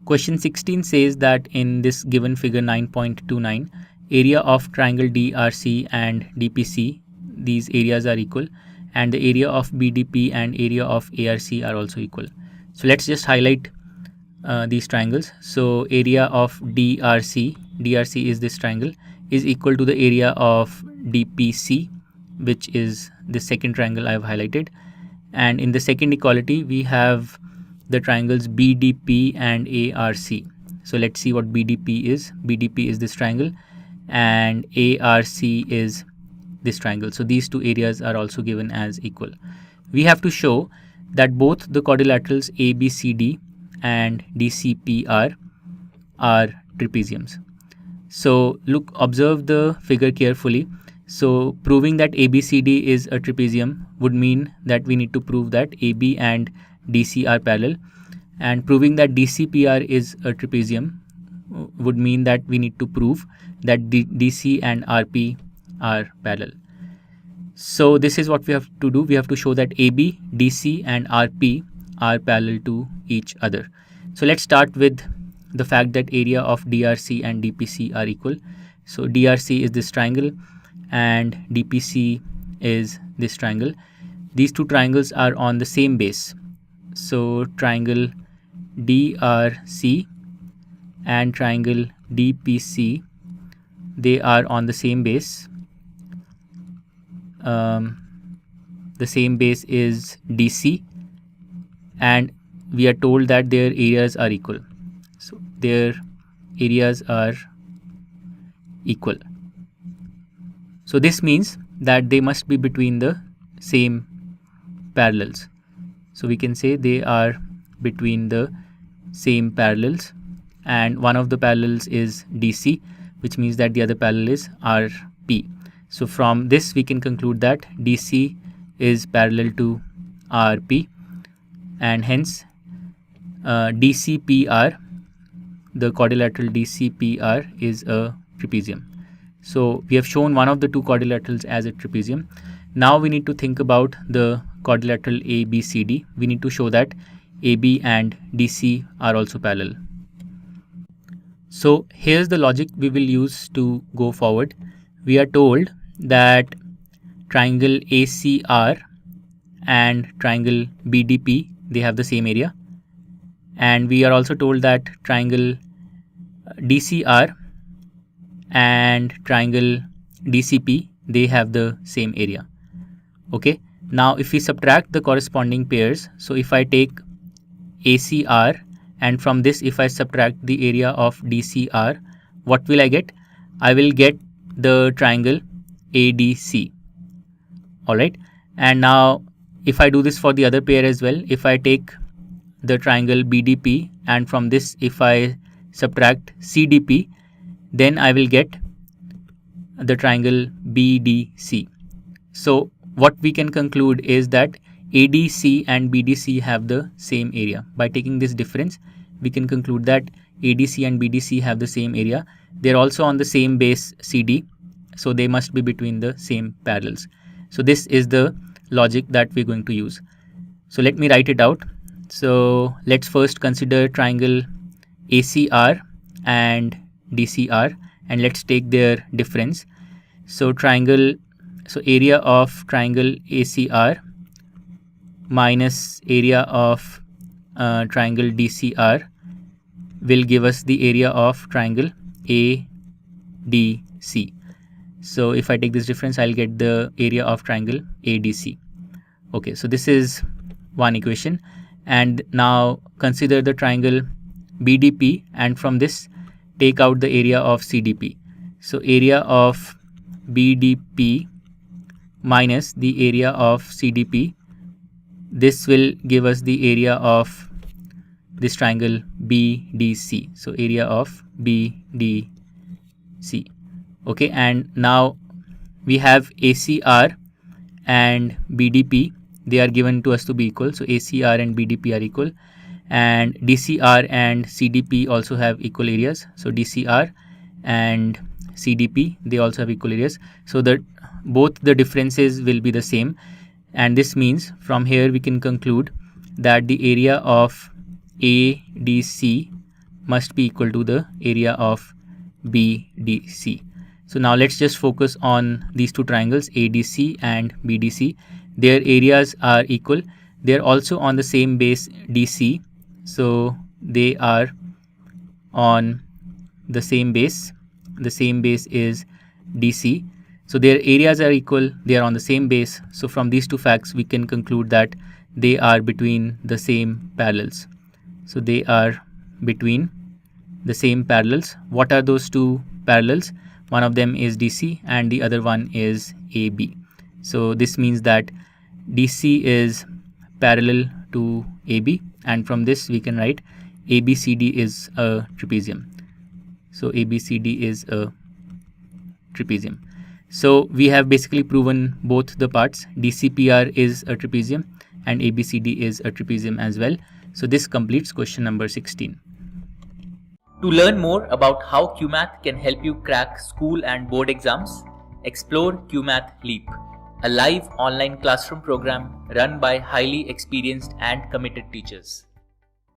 Question 16 says that in this given figure 9.29, area of triangle DRC and DPC, these areas are equal, and the area of BDP and area of ARC are also equal. So let's just highlight these triangles. So area of DRC is this triangle, is equal to the area of DPC, which is the second triangle I have highlighted. And in the second equality, we have the triangles BDP and ARC. So let's see what BDP is. BDP is this triangle and ARC is this triangle. So these two areas are also given as equal. We have to show that both the quadrilaterals ABCD and DCPR are trapeziums. So look, observe the figure carefully. So proving that ABCD is a trapezium would mean that we need to prove that AB and DC are parallel, and proving that DCPR is a trapezium would mean that we need to prove that DC and RP are parallel. So this is what we have to do. We have to show that AB, DC and RP are parallel to each other. So let's start with the fact that area of DRC and DPC are equal. So DRC is this triangle and DPC is this triangle. These two triangles are on the same base. So triangle DRC and triangle DPC, they are on the same base. The same base is DC, and we are told that their areas are equal. So their areas are equal. So this means that they must be between the same parallels. So we can say they are between the same parallels, and one of the parallels is DC, which means that the other parallel is RP. So from this we can conclude that DC is parallel to RP, and hence DCPR, the quadrilateral DCPR, is a trapezium. So we have shown one of the two quadrilaterals as a trapezium. Now we need to think about the quadrilateral ABCD. We need to show that AB and DC are also parallel. So here's the logic we will use to go forward. We are told that triangle ACR and triangle BDP, they have the same area, and we are also told that triangle DCR and triangle DCP, they have the same area. Okay, now if we subtract the corresponding pairs, so if I take ACR and from this if I subtract the area of DCR, what will I get? I will get the triangle ADC. Alright, and now if I do this for the other pair as well, if I take the triangle BDP and from this if I subtract CDP, then I will get the triangle BDC. So what we can conclude is that ADC and BDC have the same area. By taking this difference, we can conclude that ADC and BDC have the same area. They are also on the same base CD, so they must be between the same parallels. So this is the logic that we're going to use. So let me write it out. So let's first consider triangle ACR and DCR, and let's take their difference. So area of triangle ACR minus area of triangle DCR will give us the area of triangle ADC. So if I take this difference, I'll get the area of triangle ADC. Okay, so this is one equation. And now consider the triangle BDP, and from this take out the area of CDP. So area of BDP minus the area of CDP, this will give us the area of this triangle BDC. So area of BDC. Okay, and now we have ACR and BDP. They are given to us to be equal. So ACR and BDP are equal, and DCR and CDP also have equal areas. So DCR and CDP, they also have equal areas. So that both the differences will be the same, and this means from here we can conclude that the area of ADC must be equal to the area of BDC. So now let's just focus on these two triangles ADC and BDC. Their areas are equal. They're also on the same base DC. So they are on the same base. The same base is DC. So their areas are equal. They are on the same base. So from these two facts, we can conclude that they are between the same parallels. So they are between the same parallels. What are those two parallels? One of them is DC and the other one is AB. So this means that DC is parallel to AB, and from this we can write ABCD is a trapezium. So ABCD is a trapezium. So we have basically proven both the parts. DCPR is a trapezium and ABCD is a trapezium as well. So this completes question number 16. To learn more about how Cuemath can help you crack school and board exams, explore Cuemath Leap, a live online classroom program run by highly experienced and committed teachers.